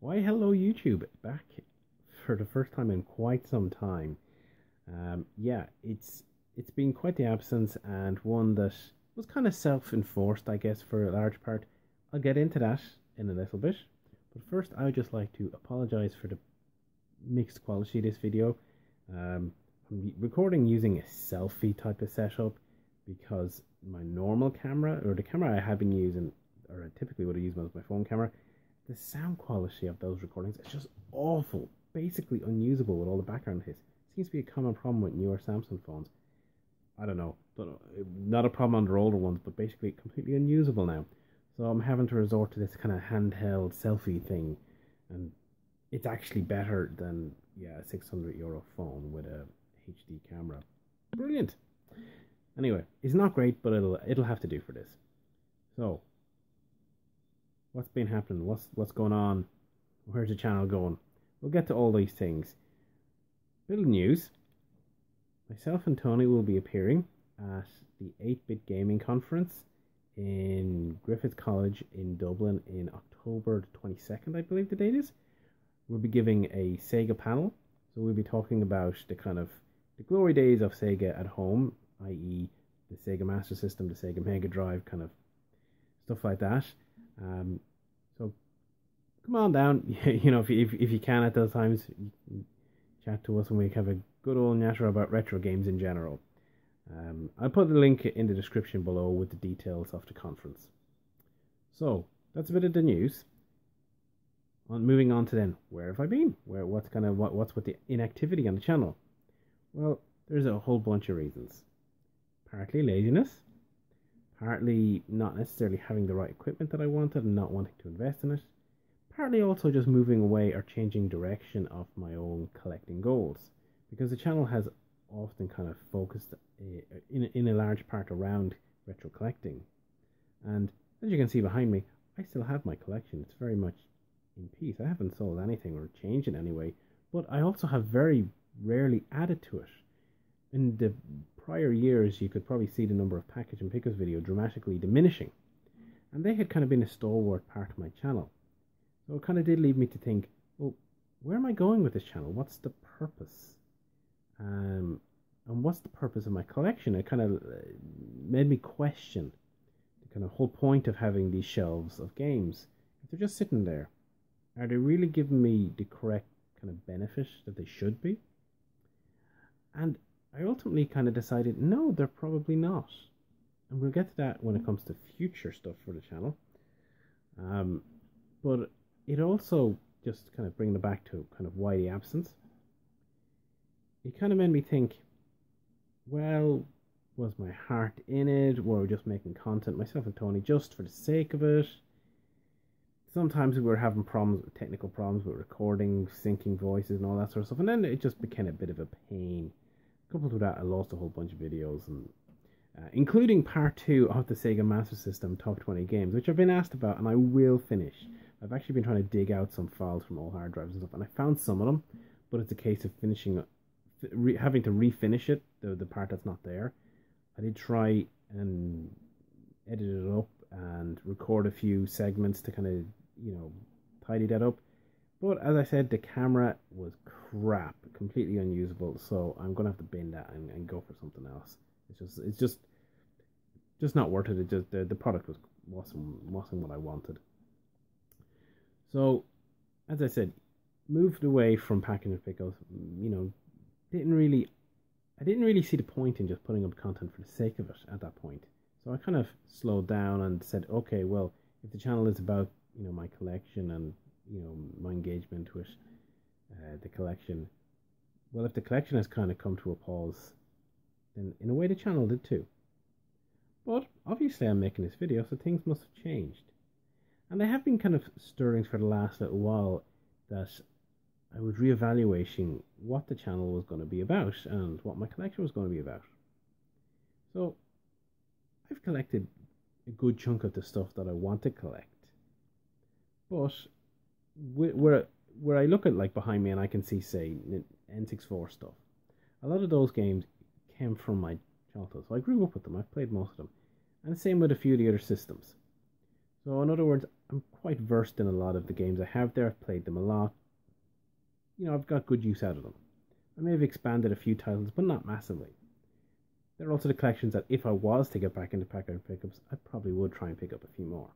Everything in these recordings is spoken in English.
Why, hello YouTube, back for the first time in quite some time. Yeah, it's been quite the absence, and one that was kind of self-enforced, I guess, for a large part. I'll get into that in a little bit, but first I would just like to apologize for the mixed quality of this video. I'm recording using a selfie type of setup because my normal camera, or the camera I have been using, or I typically would have used as my phone camera, the sound quality of those recordings is just awful, basically unusable with all the background hits. Seems to be a common problem with newer Samsung phones. I don't know, not a problem on their older ones, but basically completely unusable now. So I'm having to resort to this kind of handheld selfie thing, and it's actually better than, yeah, a €600 phone with a HD camera. Brilliant. Anyway, it's not great, but it'll have to do for this. So, what's been happening? What's going on? Where's the channel going? We'll get to all these things. Little news. Myself and Tony will be appearing at the 8-Bit Gaming Conference in Griffith College in Dublin in October the 22nd, I believe the date is. We'll be giving a Sega panel. So we'll be talking about the glory days of Sega at home, i.e. the Sega Master System, the Sega Mega Drive, kind of stuff like that. So come on down, you know, if you can at those times, chat to us and we have a good old natter about retro games in general. I'll put the link in the description below with the details of the conference. So that's a bit of the news. Moving on to then, where have I been? What's with the inactivity on the channel? Well, there's a whole bunch of reasons. Partly laziness, partly not necessarily having the right equipment that I wanted and not wanting to invest in it, partly also just moving away or changing direction of my own collecting goals, because the channel has often kind of focused in a large part around retro collecting. And as you can see behind me, I still have my collection. It's very much in peace. I haven't sold anything or changed it anyway, but I also have very rarely added to it. In the prior years, you could probably see the number of package and pickups video dramatically diminishing, and they had kind of been a stalwart part of my channel. So it kind of did lead me to think, well, where am I going with this channel? What's the purpose? And what's the purpose of my collection? It kind of made me question the kind of whole point of having these shelves of games. If they're just sitting there, are they really giving me the correct kind of benefit that they should be? And I ultimately kind of decided, no, they're probably not. And we'll get to that when it comes to future stuff for the channel. But it also, just kind of bringing it back to kind of why the absence, it kind of made me think, well, was my heart in it? Were we just making content, myself and Tony, just for the sake of it? Sometimes we were having technical problems with recording, syncing voices and all that sort of stuff, and then it just became a bit of a pain. Coupled with that, I lost a whole bunch of videos, and including part 2 of the Sega Master System Top 20 Games, which I've been asked about, and I will finish. I've actually been trying to dig out some files from all hard drives and stuff, and I found some of them, but it's a case of having to refinish it, the part that's not there. I did try and edit it up and record a few segments to kind of, you know, tidy that up. But as I said, the camera was crap, completely unusable. So I'm gonna have to bin that and go for something else. It's just not worth it. It just the product wasn't what I wanted. So, as I said, moved away from packing and pickups. You know, I didn't really see the point in just putting up content for the sake of it at that point. So I kind of slowed down and said, okay, well, if the channel is about, you know, my collection and, you know, my engagement with the collection, well, if the collection has kind of come to a pause, then in a way the channel did too. But obviously I'm making this video, so things must have changed. And they have been kind of stirrings for the last little while that I was reevaluating what the channel was going to be about and what my collection was going to be about. So I've collected a good chunk of the stuff that I want to collect, but where I look at, like, behind me and I can see, say, N64 stuff, a lot of those games came from my childhood, so I grew up with them. I've played most of them, and the same with a few of the other systems. So in other words, I'm quite versed in a lot of the games I have there. I've played them a lot. I've got good use out of them. I may have expanded a few titles, but not massively. There are also the collections that if I was to get back into pack-out pickups, I probably would try and pick up a few more.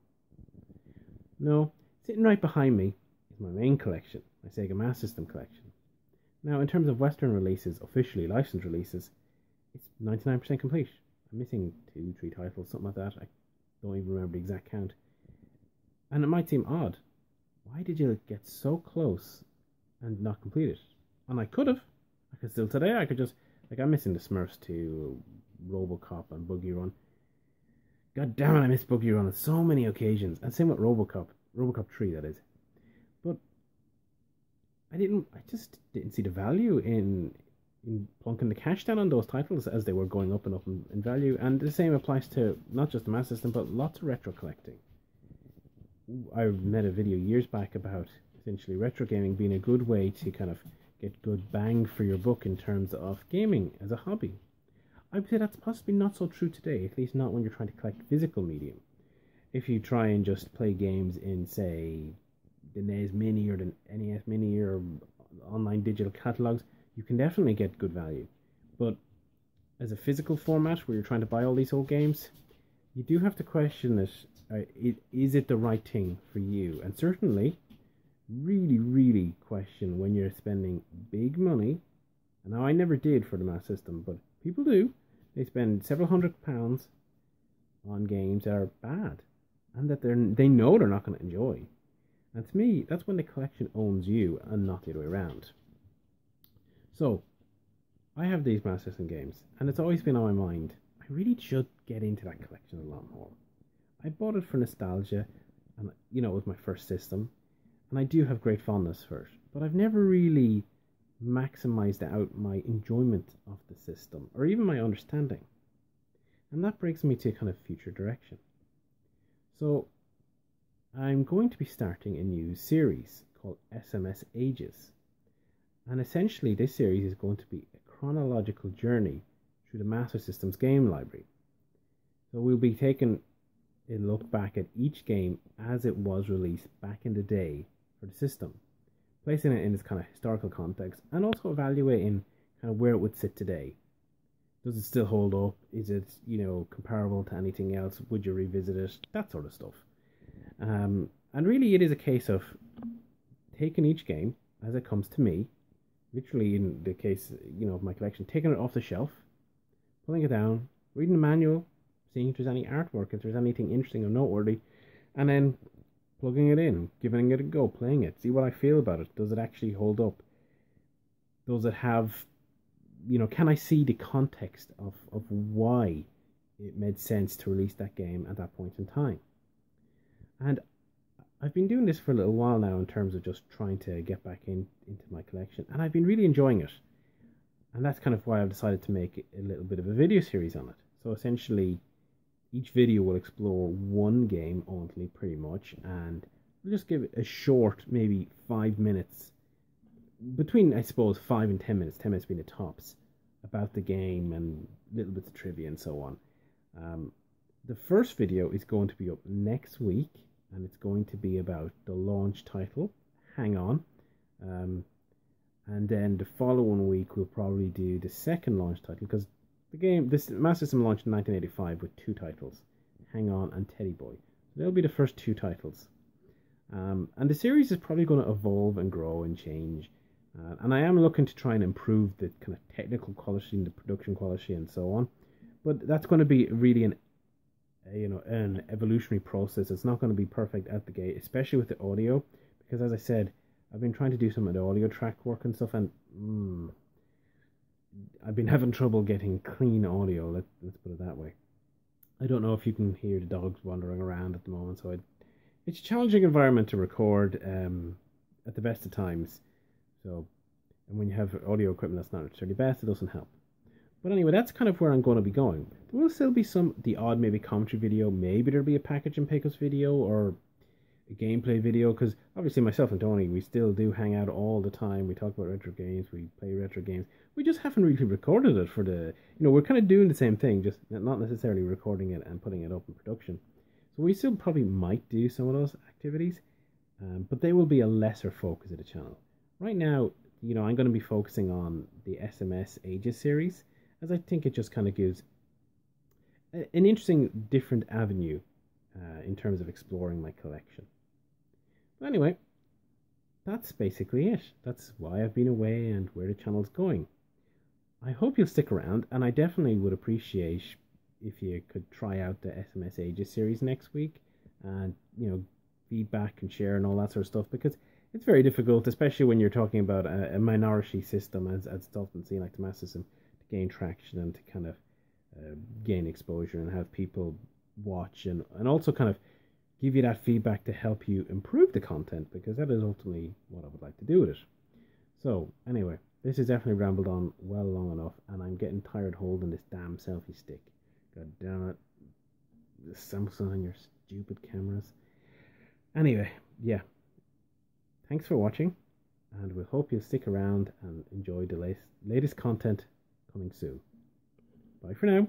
No, sitting right behind me is my main collection, my Sega Master System collection. Now, in terms of Western releases, officially licensed releases, it's 99% complete. I'm missing 2-3 titles, something like that. I don't even remember the exact count. And it might seem odd. Why did you get so close and not complete it? And I could have. I could still today. I could just... Like, I'm missing the Smurfs 2, Robocop, and Buggy Run. God damn it, I miss Buggy Run on so many occasions. And same with Robocop. Robocop 3, that is. But I just didn't see the value in plunking the cash down on those titles as they were going up and up in value. And the same applies to not just the Master System, but lots of retro collecting. I made a video years back about essentially retro gaming being a good way to kind of get good bang for your buck in terms of gaming as a hobby. I would say that's possibly not so true today, at least not when you're trying to collect physical medium. If you try and just play games in, say, the NES Mini or the NES Mini or online digital catalogs, you can definitely get good value. But as a physical format where you're trying to buy all these old games, you do have to question it. Is it the right thing for you? And certainly, really question when you're spending big money. And now I never did for the Master System, but people do. They spend several £100s on games that are bad and that they know they're not going to enjoy. And to me, that's when the collection owns you and not the other way around. So, I have these Master System games, and it's always been on my mind. I really should get into that collection a lot more. I bought it for nostalgia, and it was my first system, and I do have great fondness for it. But I've never really maximized out my enjoyment of the system, or even my understanding. And that brings me to kind of future direction. So, I'm going to be starting a new series called SMS Ages. And essentially, this series is going to be a chronological journey through the Master System's game library. So we'll be taking a look back at each game as it was released back in the day for the system, placing it in its kind of historical context, and also evaluating kind of where it would sit today. Does it still hold up? Is it, comparable to anything else? Would you revisit it? That sort of stuff. And really, it is a case of taking each game as it comes to me, literally in the case, of my collection, taking it off the shelf, pulling it down, reading the manual, seeing if there's any artwork, if there's anything interesting or noteworthy, and then plugging it in, giving it a go, playing it, see what I feel about it. Does it actually hold up? Does it have, can I see the context of why it made sense to release that game at that point in time? And I've been doing this for a little while now in terms of just trying to get back into my collection, and I've been really enjoying it. And that's kind of why I've decided to make a little bit of a video series on it. So essentially, each video will explore one game only, pretty much, and we'll just give it a short, maybe 5 minutes, between, I suppose, 5 and 10 minutes, 10 minutes being the tops, about the game and little bits of trivia and so on. The first video is going to be up next week, and it's going to be about the launch title, Hang On. And then the following week we'll probably do the second launch title, because this Master System launched in 1985 with 2 titles, Hang On and Teddy Boy. So they'll be the first 2 titles. And the series is probably going to evolve and grow and change. And I am looking to try and improve the kind of technical quality and the production quality and so on. But that's going to be really an evolutionary process. It's not going to be perfect at the gate, especially with the audio, because as I said, I've been trying to do some of the audio track work and stuff, and I've been having trouble getting clean audio, let's put it that way. I don't know if you can hear the dogs wandering around at the moment, so it's a challenging environment to record at the best of times. So, and when you have audio equipment that's not necessarily best, it doesn't help. But anyway, that's kind of where I'm going to be going. There will still be the odd maybe commentary video, maybe there'll be a package and pickups video or a gameplay video, because obviously myself and Tony, we still do hang out all the time. We talk about retro games, we play retro games. We just haven't really recorded it for we're kind of doing the same thing, just not necessarily recording it and putting it up in production. So we still probably might do some of those activities, but they will be a lesser focus of the channel. Right now, I'm going to be focusing on the SMS Ages series, as I think it just kind of gives an interesting, different avenue in terms of exploring my collection. But anyway, that's basically it. That's why I've been away and where the channel's going. I hope you'll stick around, and I definitely would appreciate if you could try out the SMS Ages series next week, and feedback and share and all that sort of stuff, because it's very difficult, especially when you're talking about a minority system, as it's often seen like the Master System, to gain traction and to kind of gain exposure and have people watch and also kind of give you that feedback to help you improve the content, because that is ultimately what I would like to do with it. So anyway, this has definitely rambled on well long enough, and I'm getting tired holding this damn selfie stick. God damn it. The Samsung and your stupid cameras. Anyway, yeah. Thanks for watching, and we hope you'll stick around and enjoy the latest content coming soon. Bye for now.